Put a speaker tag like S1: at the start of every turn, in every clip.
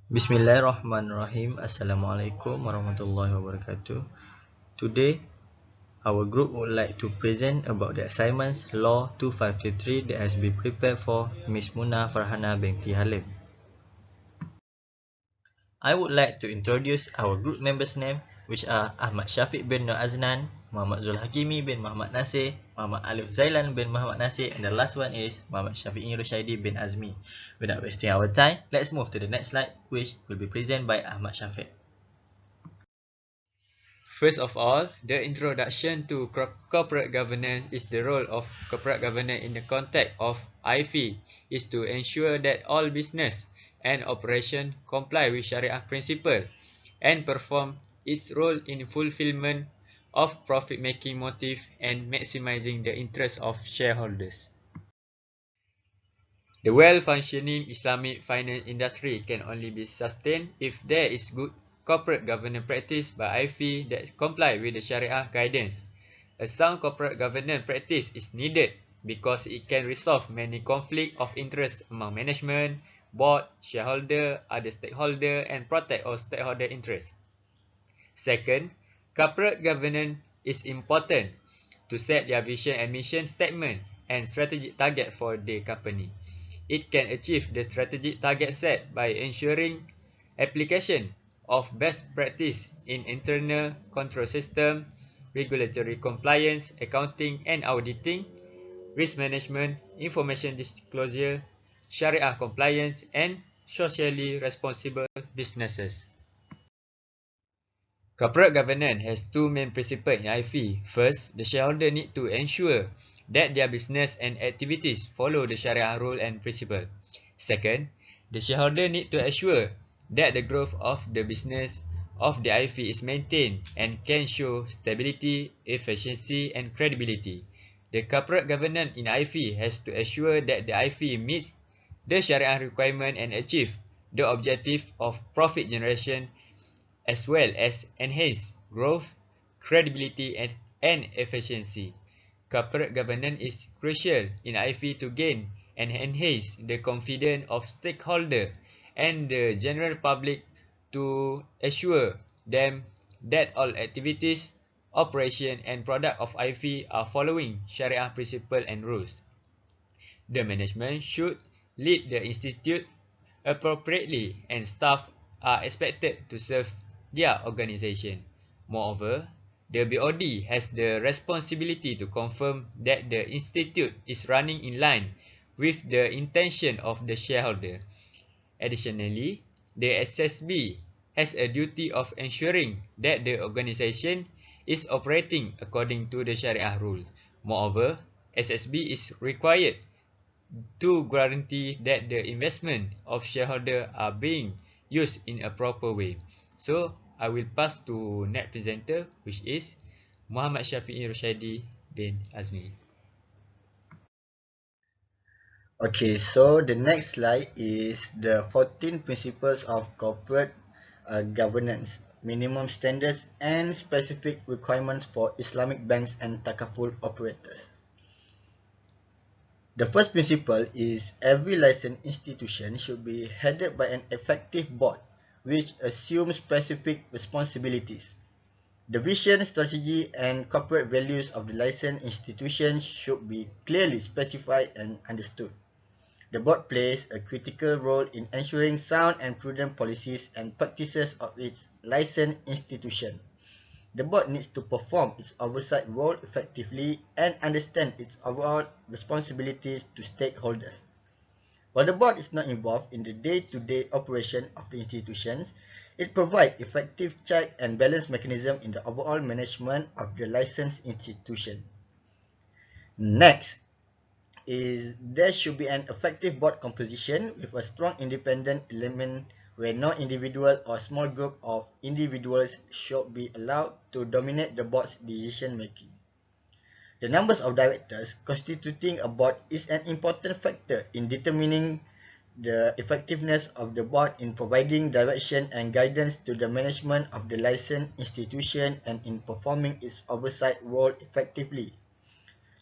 S1: Bismillahirrahmanirrahim. Assalamualaikum warahmatullahi wabarakatuh. Today, our group would like to present about the assignments Law 2523 that has been prepared for Ms. Muna Farhana binti Halim. I would like to introduce our group members' name, which are Ahmad Shafiq bin Noraznan, Muhammad ZULHAKIMI bin MOHAMAD NASIR, Muhammad ALIFF ZAILAN bin MOHAMAD NASIR, and the last one is Muhammad Shafiq RUSYAIDIE bin AZMI. Without wasting our time, let's move to the next slide, which will be presented by Ahmad Shafiq.
S2: First of all, the introduction to corporate governance is the role of corporate governance in the context of IFE is to ensure that all business and operation comply with Sharia principle and perform its role in fulfillment of profit-making motive and maximizing the interest of shareholders. The well-functioning Islamic finance industry can only be sustained if there is good corporate governance practice by IFE that comply with the Sharia guidance. A sound corporate governance practice is needed because it can resolve many conflicts of interest among management, board, shareholder, other stakeholder, and protect all stakeholder interests. Second, corporate governance is important to set their vision and mission statement and strategic target for the company. It can achieve the strategic target set by ensuring application of best practice in internal control system, regulatory compliance, accounting and auditing, risk management, information disclosure, Sharia compliance, and socially responsible businesses. Corporate governance has two main principles in IFE. First, the shareholder need to ensure that their business and activities follow the Sharia rule and principle. Second, the shareholder need to assure that the growth of the business of the IFE is maintained and can show stability, efficiency, and credibility. The corporate governance in IFE has to assure that the IFE meets the Sharia requirement and achieve the objective of profit generation as well as enhance growth, credibility, and efficiency. Corporate governance is crucial in IFE to gain and enhance the confidence of stakeholders and the general public to assure them that all activities, operation, and product of IFE are following Sharia principles and rules. The management should lead the institute appropriately and staff are expected to serve their organization. Moreover, the BOD has the responsibility to confirm that the institute is running in line with the intention of the shareholder. Additionally, the SSB has a duty of ensuring that the organization is operating according to the Sharia rule. Moreover, SSB is required to guarantee that the investment of shareholder are being used in a proper way. So I will pass to next presenter, which is Muhammad Shafiq Rusyaidie bin Azmi.
S1: Okay, so the next slide is the 14 principles of corporate governance, minimum standards and specific requirements for Islamic banks and takaful operators. The first principle is every licensed institution should be headed by an effective board which assumes specific responsibilities. The vision, strategy, and corporate values of the licensed institution should be clearly specified and understood. The board plays a critical role in ensuring sound and prudent policies and practices of its licensed institution. The board needs to perform its oversight role effectively and understand its overall responsibilities to stakeholders. While the board is not involved in the day-to-day operation of the institutions, it provides effective check and balance mechanism in the overall management of the licensed institution. Next is there should be an effective board composition with a strong independent element where no individual or small group of individuals should be allowed to dominate the board's decision making. The numbers of directors constituting a board is an important factor in determining the effectiveness of the board in providing direction and guidance to the management of the licensed institution and in performing its oversight role effectively.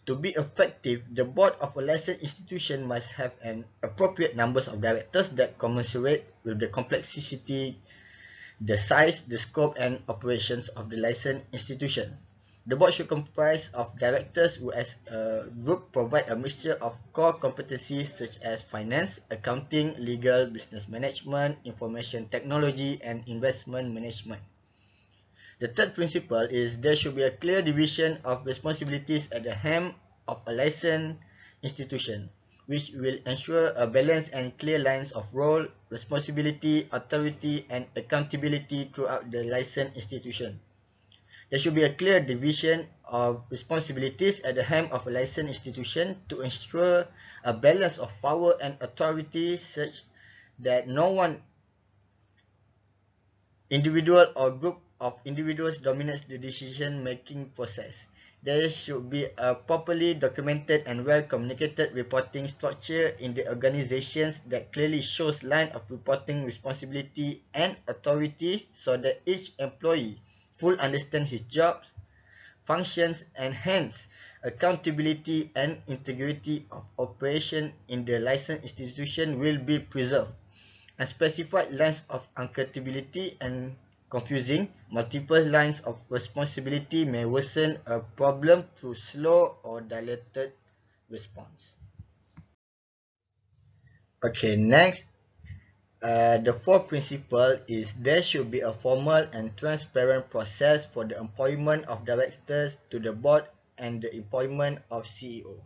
S1: To be effective, the board of a licensed institution must have an appropriate numbers of directors that commensurate with the complexity, the size, the scope, and operations of the licensed institution. The board should comprise of directors who as a group provide a mixture of core competencies such as finance, accounting, legal, business management, information technology, and investment management. The third principle is there should be a clear division of responsibilities at the helm of a licensed institution, which will ensure a balanced and clear lines of role, responsibility, authority, and accountability throughout the licensed institution. There should be a clear division of responsibilities at the helm of a licensed institution to ensure a balance of power and authority such that no one individual or group of individuals dominates the decision-making process. There should be a properly documented and well-communicated reporting structure in the organizations that clearly shows line of reporting responsibility and authority so that each employee fully understands his jobs, functions, and hence accountability and integrity of operation in the licensed institution will be preserved. Unspecified lines of accountability and confusing multiple lines of responsibility may worsen a problem through slow or dilated response. Okay, next, the fourth principle is there should be a formal and transparent process for the appointment of directors to the board and the appointment of CEO.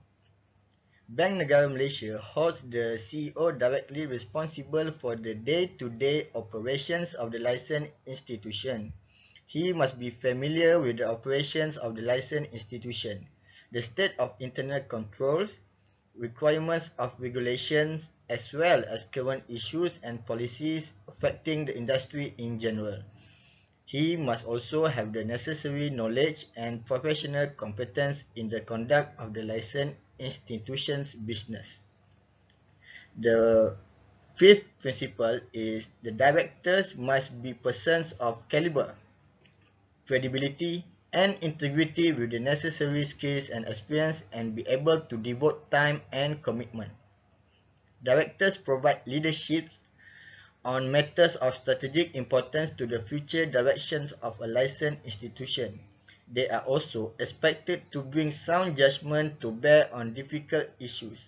S1: Bank Negara Malaysia holds the CEO directly responsible for the day-to-day operations of the licensed institution. He must be familiar with the operations of the licensed institution, the state of internal controls, requirements of regulations, as well as current issues and policies affecting the industry in general. He must also have the necessary knowledge and professional competence in the conduct of the licensed institution's business. The fifth principle is the directors must be persons of caliber, credibility, and integrity with the necessary skills and experience and be able to devote time and commitment. Directors provide leadership on matters of strategic importance to the future directions of a licensed institution. They are also expected to bring sound judgment to bear on difficult issues.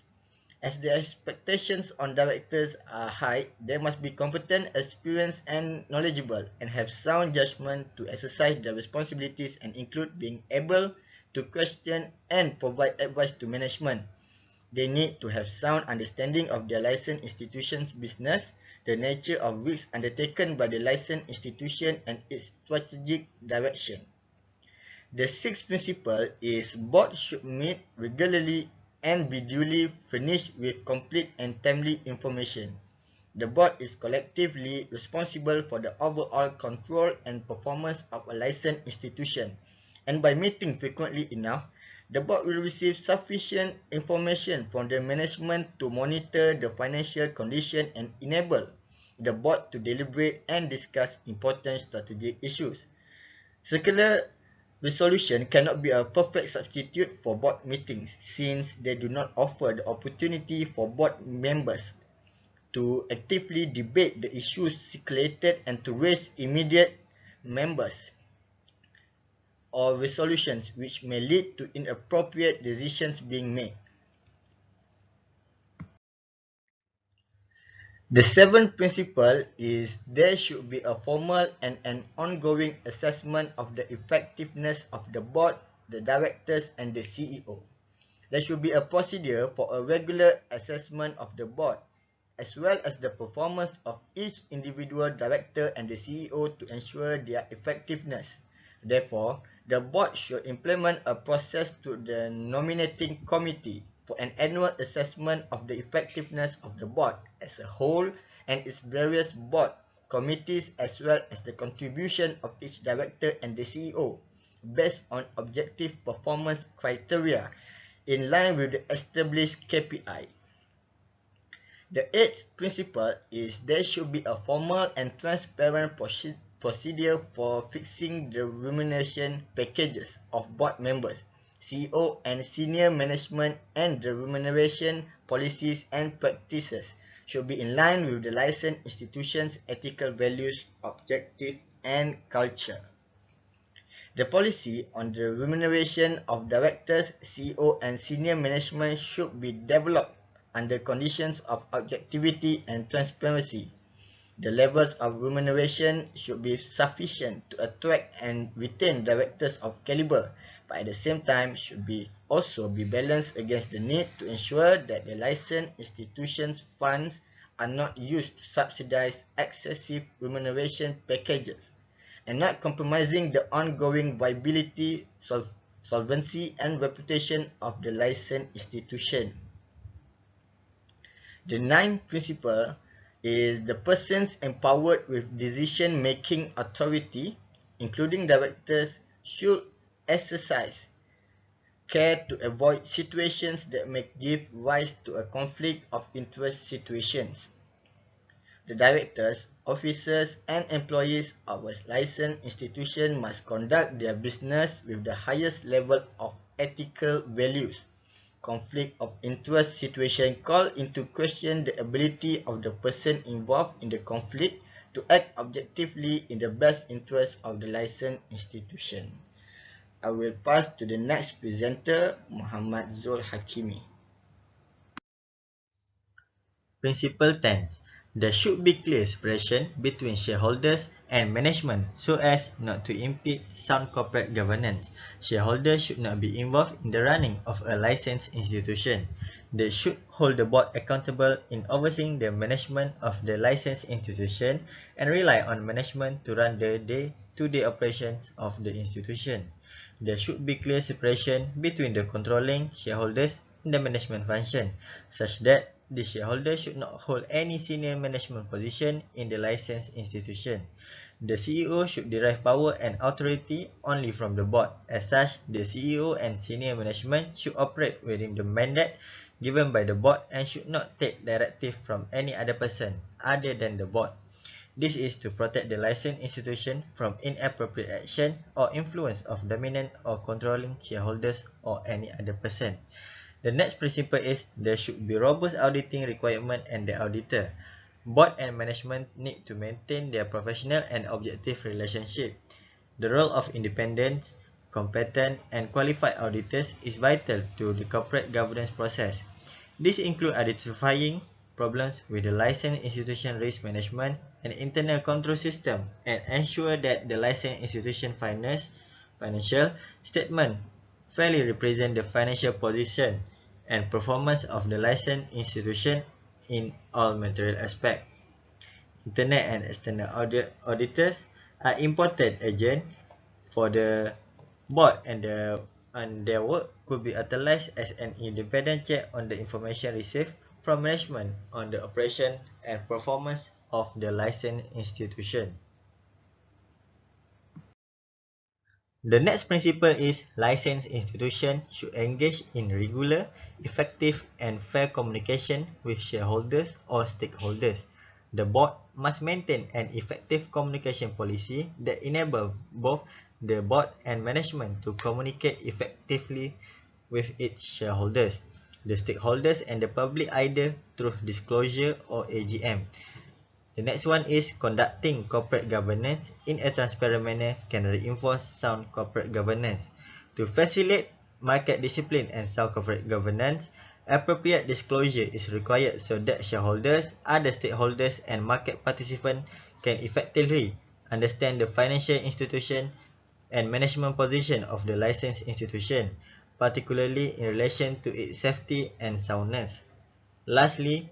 S1: As the expectations on directors are high, they must be competent, experienced, and knowledgeable, and have sound judgment to exercise their responsibilities and include being able to question and provide advice to management. They need to have sound understanding of their licensed institution's business, the nature of risks undertaken by the licensed institution, and its strategic direction. The sixth principle is board should meet regularly and be duly furnished with complete and timely information. The board is collectively responsible for the overall control and performance of a licensed institution, and by meeting frequently enough, the board will receive sufficient information from the management to monitor the financial condition and enable the board to deliberate and discuss important strategic issues. Circular resolution cannot be a perfect substitute for board meetings since they do not offer the opportunity for board members to actively debate the issues circulated and to raise immediate members or resolutions which may lead to inappropriate decisions being made. The seventh principle is there should be a formal and an ongoing assessment of the effectiveness of the board, the directors, and the CEO. There should be a procedure for a regular assessment of the board, as well as the performance of each individual director and the CEO to ensure their effectiveness. Therefore, the board should implement a process to the nominating committee for an annual assessment of the effectiveness of the board as a whole and its various board committees as well as the contribution of each director and the CEO based on objective performance criteria in line with the established KPI. The eighth principle is there should be a formal and transparent procedure for fixing the remuneration packages of board members, CEO and senior management and the remuneration policies and practices should be in line with the licensed institution's ethical values, objective and culture. The policy on the remuneration of directors, CEO and senior management should be developed under conditions of objectivity and transparency. The levels of remuneration should be sufficient to attract and retain directors of caliber, but at the same time should also be balanced against the need to ensure that the licensed institution's funds are not used to subsidize excessive remuneration packages and not compromising the ongoing viability, solvency and reputation of the licensed institution. The ninth principle is the persons empowered with decision-making authority, including directors, should exercise care to avoid situations that may give rise to a conflict of interest situations. The directors, officers, and employees of a licensed institution must conduct their business with the highest level of ethical values. Conflict of interest situation call into question the ability of the person involved in the conflict to act objectively in the best interest of the licensed institution. I will pass to the next presenter, Muhammad ZULHAKIMI. Principle 10. There should be clear separation between shareholders and management so as not to impede sound corporate governance. Shareholders should not be involved in the running of a licensed institution. They should hold the board accountable in overseeing the management of the licensed institution and rely on management to run the day-to-day operations of the institution. There should be clear separation between the controlling shareholders and the management function, such that the shareholder should not hold any senior management position in the licensed institution. The CEO should derive power and authority only from the board. As such, the CEO and senior management should operate within the mandate given by the board and should not take directive from any other person other than the board. This is to protect the licensed institution from inappropriate action or influence of dominant or controlling shareholders or any other person. The next principle is there should be robust auditing requirement and the auditor. Board and management need to maintain their professional and objective relationship. The role of independent, competent, and qualified auditors is vital to the corporate governance process. This includes identifying problems with the licensed institution risk management and internal control system and ensure that the licensed institution financial statement fairly represent the financial position and performance of the licensed institution in all material aspects. Internal and external auditors are important agents for the board and their work could be utilized as an independent check on the information received from management on the operation and performance of the licensed institution. The next principle is licensed institutions should engage in regular, effective, and fair communication with shareholders or stakeholders. The board must maintain an effective communication policy that enables both the board and management to communicate effectively with its shareholders, the stakeholders, and the public either through disclosure or AGM. The next one is conducting corporate governance in a transparent manner can reinforce sound corporate governance. To facilitate market discipline and sound corporate governance, appropriate disclosure is required so that shareholders, other stakeholders, and market participants can effectively understand the financial institution and management position of the licensed institution, particularly in relation to its safety and soundness. Lastly,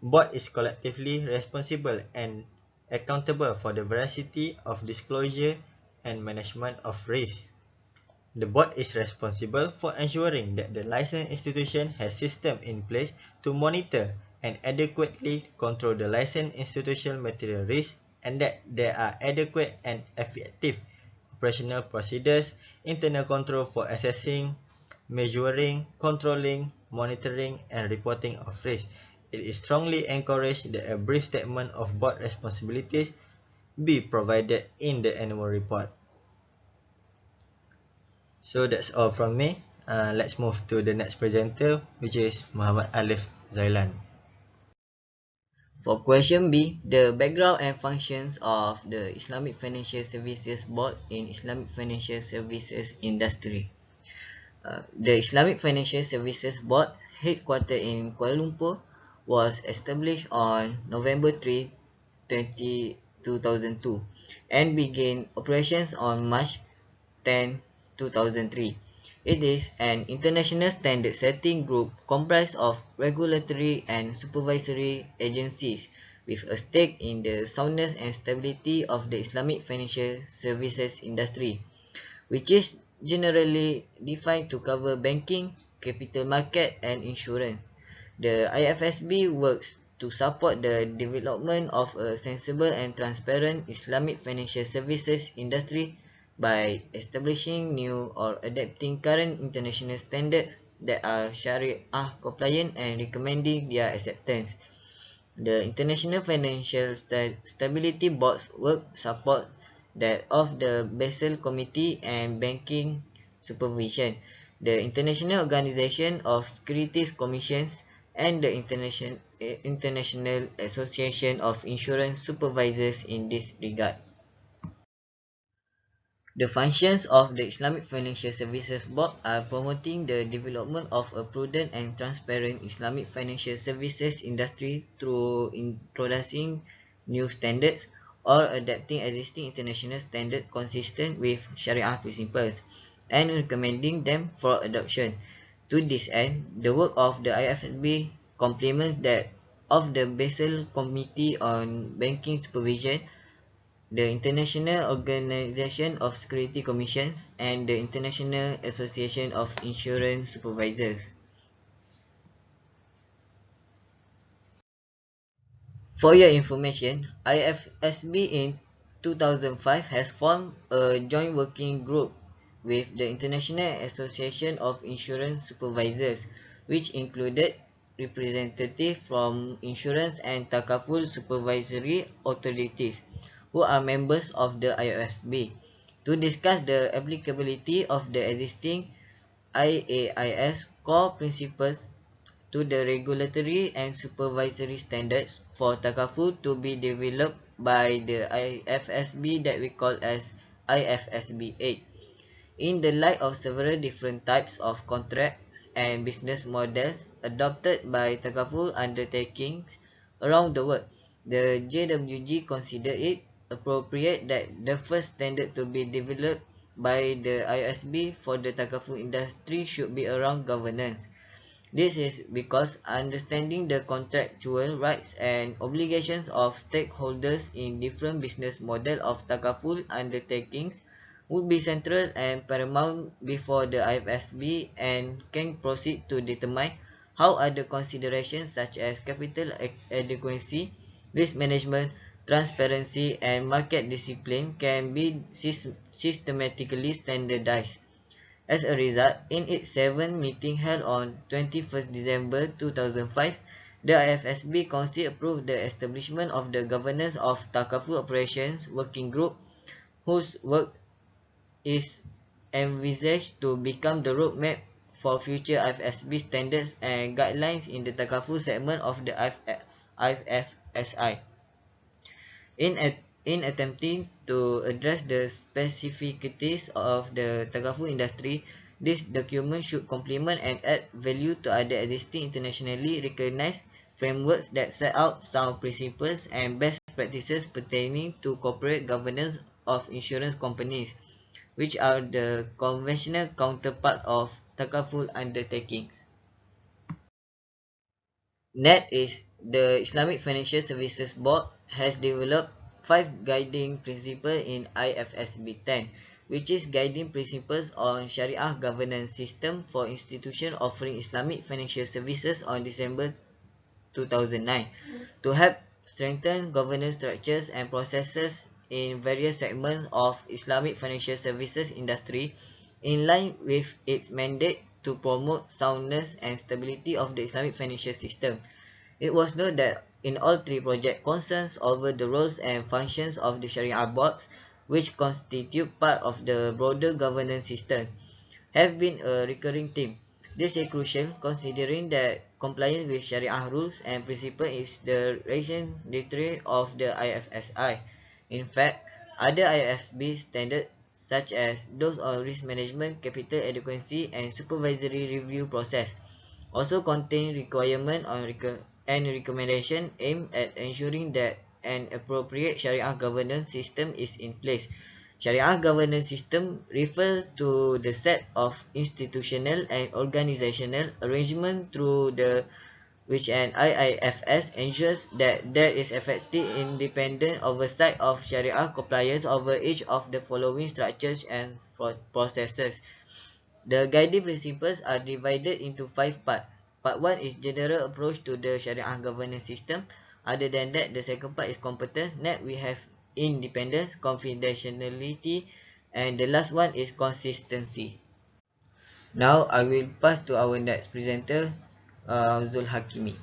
S1: board is collectively responsible and accountable for the veracity of disclosure and management of risk. The board is responsible for ensuring that the licensed institution has systems in place to monitor and adequately control the licensed institutional material risk and that there are adequate and effective operational procedures, internal control for assessing, measuring, controlling, monitoring, and reporting of risk. It is strongly encouraged that a brief statement of board responsibilities be provided in the annual report. So that's all from me. Let's move to the next presenter, which is Muhammad ALIFF ZAILAN.
S3: For question B, the background and functions of the Islamic Financial Services Board in Islamic Financial Services Industry. The Islamic Financial Services Board, headquartered in Kuala Lumpur, was established on November 3, 2002 and began operations on March 10, 2003. It is an international standard-setting group comprised of regulatory and supervisory agencies with a stake in the soundness and stability of the Islamic financial services industry, which is generally defined to cover banking, capital market, and insurance. The IFSB works to support the development of a sensible and transparent Islamic financial services industry by establishing new or adapting current international standards that are Sharia compliant and recommending their acceptance. The International Financial Stability Board's work support that of the Basel Committee and Banking Supervision, the International Organization of Securities Commissions, and the International Association of Insurance Supervisors in this regard. The functions of the Islamic Financial Services Board are promoting the development of a prudent and transparent Islamic financial services industry through introducing new standards or adapting existing international standards consistent with Sharia principles and recommending them for adoption. To this end, the work of the IFSB complements that of the Basel Committee on Banking Supervision, the International Organization of Security Commissions, and the International Association of Insurance Supervisors. For your information, IFSB in 2005 has formed a joint working group with the International Association of Insurance Supervisors, which included representatives from insurance and takaful supervisory authorities who are members of the IFSB to discuss the applicability of the existing IAIS core principles to the regulatory and supervisory standards for takaful to be developed by the IFSB that we call as IFSB 8. In the light of several different types of contracts and business models adopted by takaful undertakings around the world, the JWG considered it appropriate that the first standard to be developed by the ISB for the takaful industry should be around governance. This is because understanding the contractual rights and obligations of stakeholders in different business models of takaful undertakings would be central and paramount before the IFSB and can proceed to determine how other considerations such as capital adequacy, risk management, transparency, and market discipline can be systematically standardized. As a result, in its 7th meeting held on 21st December 2005, the IFSB Council approved the establishment of the Governance of Takaful Operations Working Group, whose work is envisaged to become the roadmap for future IFSB standards and guidelines in the Takaful segment of the IFSI. In attempting to address the specificities of the takaful industry, this document should complement and add value to other existing internationally recognized frameworks that set out sound principles and best practices pertaining to corporate governance of insurance companies, which are the conventional counterpart of takaful undertakings. Net is the Islamic Financial Services Board has developed 5 guiding principles in IFSB 10, which is guiding principles on Sharia governance system for institutions offering Islamic financial services on December 2009 to help strengthen governance structures and processes in various segments of Islamic financial services industry in line with its mandate to promote soundness and stability of the Islamic financial system. It was noted that in all 3 projects concerns over the roles and functions of the Sharia boards, which constitute part of the broader governance system. have been a recurring theme. This is crucial considering that compliance with Sharia rules and principles is the raison d'etre of the IFSI. In fact, other IFSB standards such as those on risk management, capital adequacy, and supervisory review process also contain requirements and recommendation aimed at ensuring that an appropriate Sharia governance system is in place. Sharia governance system refers to the set of institutional and organizational arrangement through the which an IIFS ensures that there is effective independent oversight of Sharia compliance over each of the following structures and processes. The guiding principles are divided into 5 parts. Part 1 is general approach to the Sharia governance system. Other than that, the second part is competence. Next, we have independence, confidentiality, and the last one is consistency. Now, I will pass to our next presenter, ZULHAKIMI.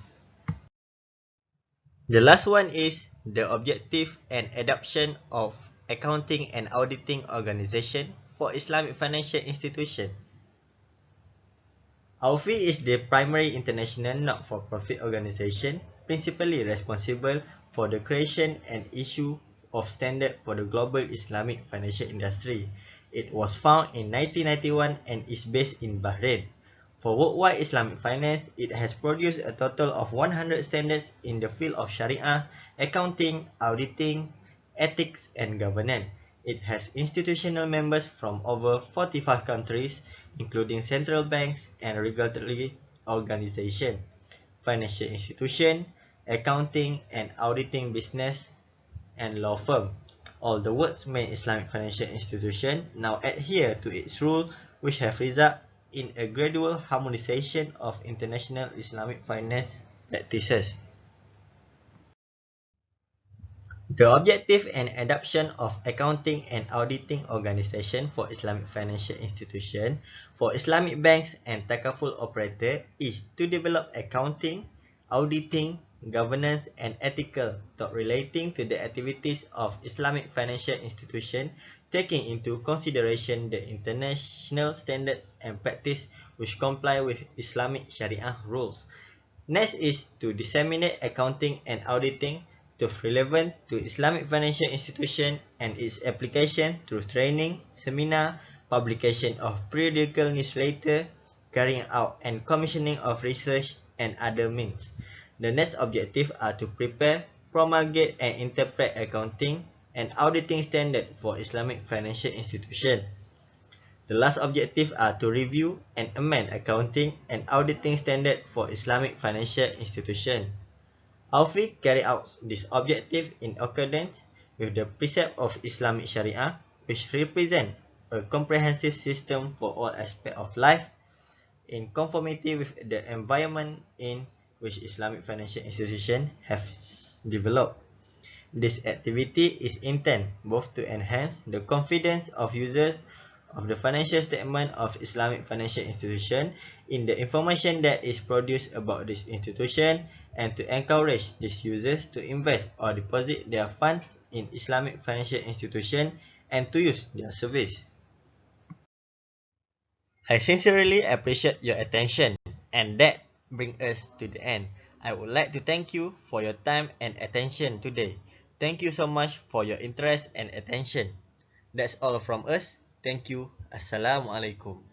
S1: The last one is the objective and adoption of accounting and auditing organization for Islamic financial institution. ALIFF is the primary international not-for-profit organization principally responsible for the creation and issue of standards for the global Islamic financial industry. It was founded in 1991 and is based in Bahrain. For worldwide Islamic finance, it has produced a total of 100 standards in the field of Sharia, accounting, auditing, ethics, and governance. It has institutional members from over 45 countries, including central banks and regulatory organizations, financial institutions, accounting and auditing business, and law firm. All the world's main Islamic financial institutions now adhere to its rules, which have resulted in a gradual harmonization of international Islamic finance practices. The objective and adoption of accounting and auditing organization for Islamic financial institution for Islamic banks and takaful operator is to develop accounting, auditing, governance, and ethical thought relating to the activities of Islamic financial institution, taking into consideration the international standards and practice which comply with Islamic Sharia rules. Next is to disseminate accounting and auditing to relevant to Islamic financial institution and its application through training, seminar, publication of periodical newsletter, carrying out and commissioning of research, and other means. The next objectives are to prepare, promulgate, and interpret accounting and auditing standard for Islamic financial institution. The last objective are to review and amend accounting and auditing standard for Islamic financial institution. ALIFF carry out this objective in accordance with the precept of Islamic Sharia, which represent a comprehensive system for all aspects of life, in conformity with the environment in which Islamic financial institutions have developed. This activity is intended both to enhance the confidence of users of the financial statement of Islamic financial institution in the information that is produced about this institution and to encourage these users to invest or deposit their funds in Islamic financial institution and to use their service. I sincerely appreciate your attention, and that brings us to the end. I would like to thank you for your time and attention today. Thank you so much for your interest and attention. That's all from us. Thank you. Assalamualaikum.